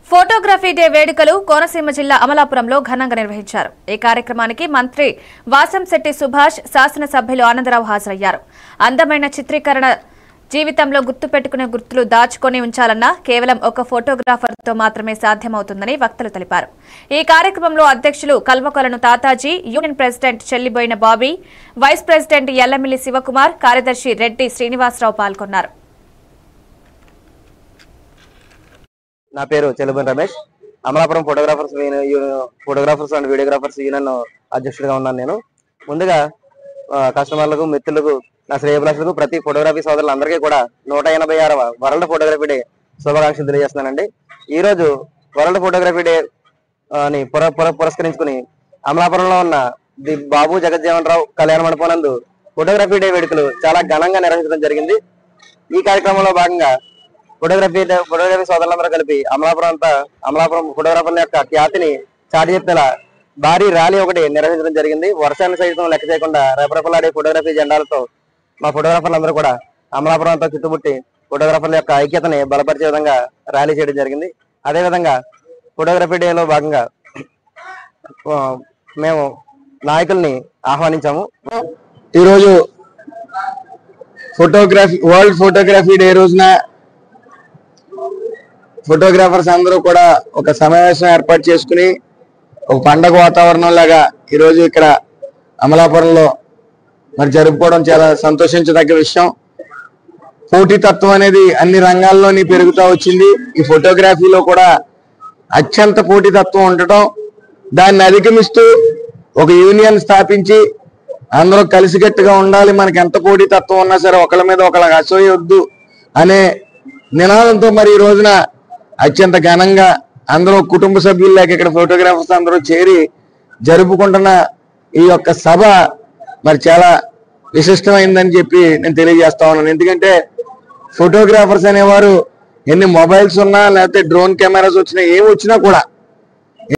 Photography day వేడుకలు కోనసీమ జిల్లా అమలాపురంలో ఘనంగా నిర్వహించారు. ఈ కార్యక్రమానికి మంత్రి వాసంశెట్టి సుభాష్, శాసనసభ్యులు ఆనందరావు హాజరయ్యారు. అందమైన చిత్రీకరణ జీవితంలో గుర్తుపెట్టుకునే గుర్తులు దాచుకొని ఉంచాలన్నా కేవలం ఒక ఫోటోగ్రాఫర్తో మాత్రమే సాధ్యమవుతుందని వక్తలు తెలిపారు. ఈ కార్యక్రమంలో అధ్యక్షులు Kalvakolanu Tataji, union president Chellaboina Bobby, vice president Ellamilli Sivakumar, కార్యదర్శి రెడ్డి శ్రీనివాసరావు పాల్గొన్నారు. నా పేరు Chellaboina Ramesh. Amalapuram photographers and videographers union అధ్యక్షుడిగా ఉన్నాను. నేను ముందుగా కస్టమర్లకు, మిత్రులకు, నా శ్రేయభిలాషులకు, ప్రతి ఫోటోగ్రఫీ సోదరులందరికీ కూడా 186వ వరల్డ్ ఫోటోగ్రఫీ డే శుభాకాంక్షలు తెలియజేస్తున్నానండి. ఈ రోజు వరల్డ్ ఫోటోగ్రఫీ డే ని పురస్కరించుకుని అమలాపురంలో ఉన్న ది బాబు జగజ్జీవన్ రావు కళ్యాణ మండపం నందు ఫోటోగ్రఫీ డే వేడుకలు చాలా ఘనంగా నిర్వహించడం జరిగింది. ఈ కార్యక్రమంలో భాగంగా ఫోటోగ్రఫీ సోదరులందరూ కలిపి అమలాపురం ఫోటోగ్రాఫర్ల యొక్క ఖ్యాతిని చాటి చెప్పేలా భారీ ర్యాలీ ఒకటి నిర్వహించడం జరిగింది. వర్షాన్ని సైతం లెక్క చేయకుండా రెపరెపలాడే ఫోటోగ్రఫీ జెండాలతో మా ఫోటోగ్రాఫర్లు అందరూ కూడా అమలాపురం అంతా చుట్టుముట్టి ఫోటోగ్రాఫర్ల యొక్క ఐక్యతని బలపరిచే విధంగా ర్యాలీ చేయడం జరిగింది. అదేవిధంగా ఫోటోగ్రఫీ డేలో భాగంగా మేము నాయకుల్ని ఆహ్వానించాము. ఈరోజు వరల్డ్ ఫోటోగ్రఫీ డే రోజున ఫోటోగ్రాఫర్స్ అందరూ కూడా ఒక సమావేశం ఏర్పాటు చేసుకుని ఒక పండగ వాతావరణం లాగా ఈరోజు ఇక్కడ అమలాపురంలో మరి జరుపుకోవడం చాలా సంతోషించదగ్గ విషయం. పోటీతత్వం అనేది అన్ని రంగాల్లోని పెరుగుతూ వచ్చింది. ఈ ఫోటోగ్రఫీలో కూడా అత్యంత పోటీతత్వం ఉండటం, దాన్ని అధిగమిస్తూ ఒక యూనియన్ స్థాపించి అందరూ కలిసికట్టుగా ఉండాలి, మనకి ఎంత పోటీతత్వం ఉన్నా సరే ఒకళ్ళ మీద ఒకళ్ళకి అసూయ వద్దు అనే నినాదంతో మరి ఈ రోజున అత్యంత ఘనంగా అందరూ కుటుంబ సభ్యుల్లాగా ఇక్కడ ఫోటోగ్రాఫర్స్ అందరూ చేరి జరుపుకుంటున్న ఈ యొక్క సభ మరి చాలా విశిష్టమైందని చెప్పి నేను తెలియజేస్తా ఉన్నాను. ఎందుకంటే ఫోటోగ్రాఫర్స్ అనేవారు ఎన్ని మొబైల్స్ ఉన్నా లేకపోతే డ్రోన్ కెమెరాస్ వచ్చినా ఏమి వచ్చినా కూడా